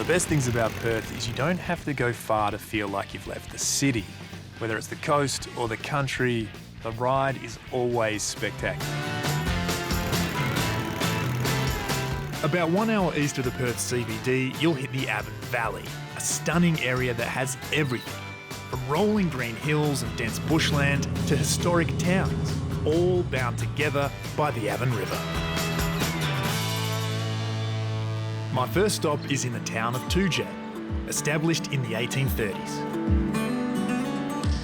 the best things about Perth is you don't have to go far to feel like you've left the city. Whether it's the coast or the country, the ride is always spectacular. About 1 hour east of the Perth CBD, you'll hit the Avon Valley, a stunning area that has everything. From rolling green hills and dense bushland to historic towns, all bound together by the Avon River. My first stop is in the town of Getaway, established in the 1830s.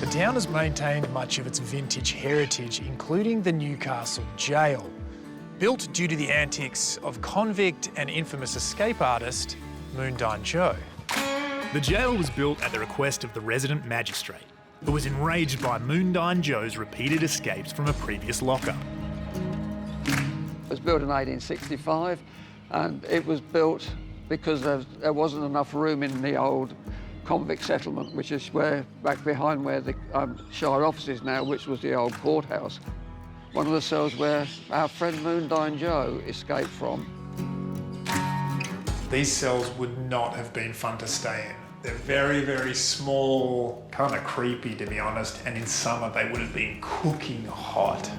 The town has maintained much of its vintage heritage, including the Newcastle Jail, built due to the antics of convict and infamous escape artist Moondyne Joe. The jail was built at the request of the resident magistrate, who was enraged by Moondyne Joe's repeated escapes from a previous lockup. It was built in 1865, and it was built because there wasn't enough room in the old convict settlement, which is back behind where the Shire office is now, which was the old courthouse. One of the cells where our friend Moondyne Joe escaped from. These cells would not have been fun to stay in. They're very, very small, kind of creepy to be honest, and in summer they would have been cooking hot.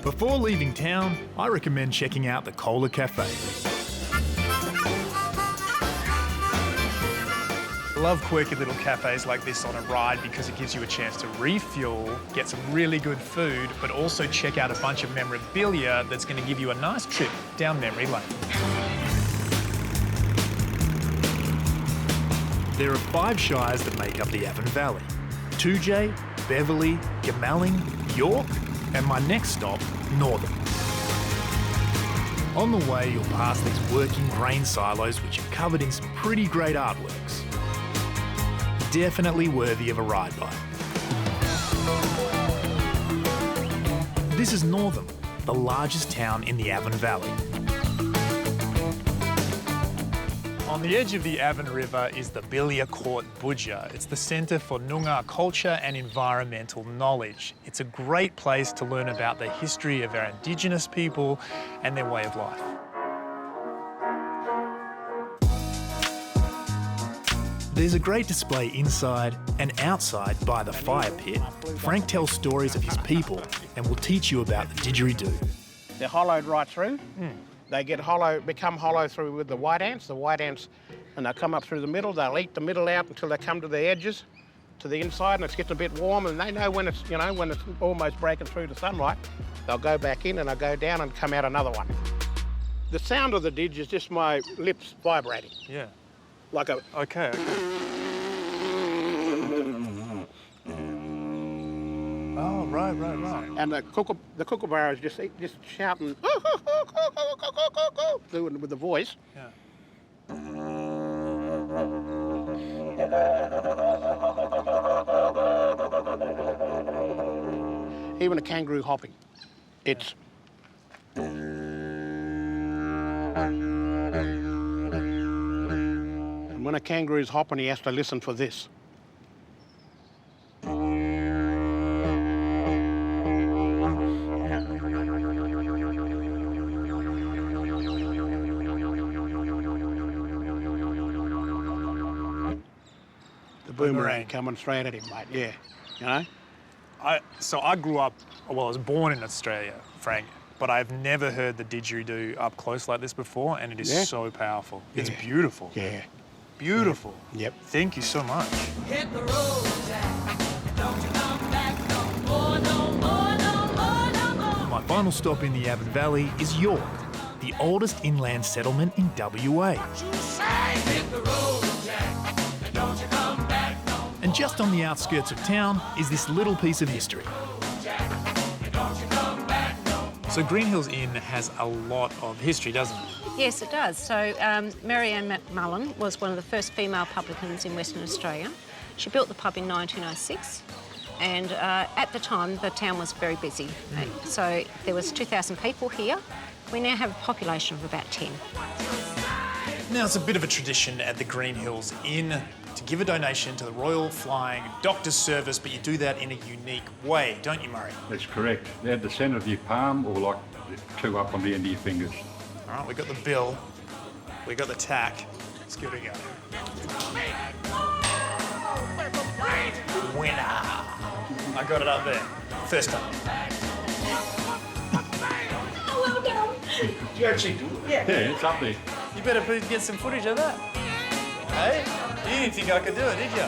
Before leaving town, I recommend checking out the Cola Cafe. I love quirky little cafes like this on a ride because it gives you a chance to refuel, get some really good food, but also check out a bunch of memorabilia that's going to give you a nice trip down memory lane. There are 5 shires that make up the Avon Valley: Getaway, Beverley, Gemalling, York, and my next stop, Northern. On the way, you'll pass these working grain silos which are covered in some pretty great artworks. Definitely worthy of a ride by. This is Northern, the largest town in the Avon Valley. On the edge of the Avon River is the Bilia Court Budja. It's the centre for Noongar culture and environmental knowledge. It's a great place to learn about the history of our Indigenous people and their way of life. There's a great display inside and outside by the fire pit. Frank tells stories of his people and will teach you about the didgeridoo. They're hollowed right through. They get hollow, become hollow through with the white ants. The white ants, and they'll come up through the middle. They'll eat the middle out until they come to the edges, to the inside, and it's getting a bit warm. And they know when it's, when it's almost breaking through the sunlight. They'll go back in and they'll go down and come out another one. The sound of the didge is just my lips vibrating. Yeah. Like a. Okay. Oh, right. And the kookaburra is just shouting with the voice. Yeah. Even a kangaroo hopping, it's. And when a kangaroo's hopping, he has to listen for this. Boomerang coming straight at him, mate, yeah, So I grew up, I was born in Australia, Frank, but I've never heard the didgeridoo up close like this before, and it is so powerful. It's beautiful. Yeah. Beautiful. Yeah. Yep. Thank you so much. Hit the road, Jack. Don't you come back no more, no more, no more, no more. My final stop in the Avon Valley is York, the oldest inland settlement in WA. Hit the road, Jack. Don't you come back no more. And just on the outskirts of town is this little piece of history. So Green Hills Inn has a lot of history, doesn't it? Yes, it does. So Mary Ann McMullen was one of the first female publicans in Western Australia. She built the pub in 1906, and at the time the town was very busy. So there was 2,000 people here. We now have a population of about 10. Now, it's a bit of a tradition at the Green Hills Inn to give a donation to the Royal Flying Doctors Service, but you do that in a unique way, don't you, Murray? That's correct. At the centre of your palm or like two up on the end of your fingers. All right, we got the bill, we got the tack. Let's give it a go. Winner! I got it up there. First time. Well done. Did you actually do it? Yeah, it's up there. You better get some footage of that. Hey? You didn't think I could do it, did you?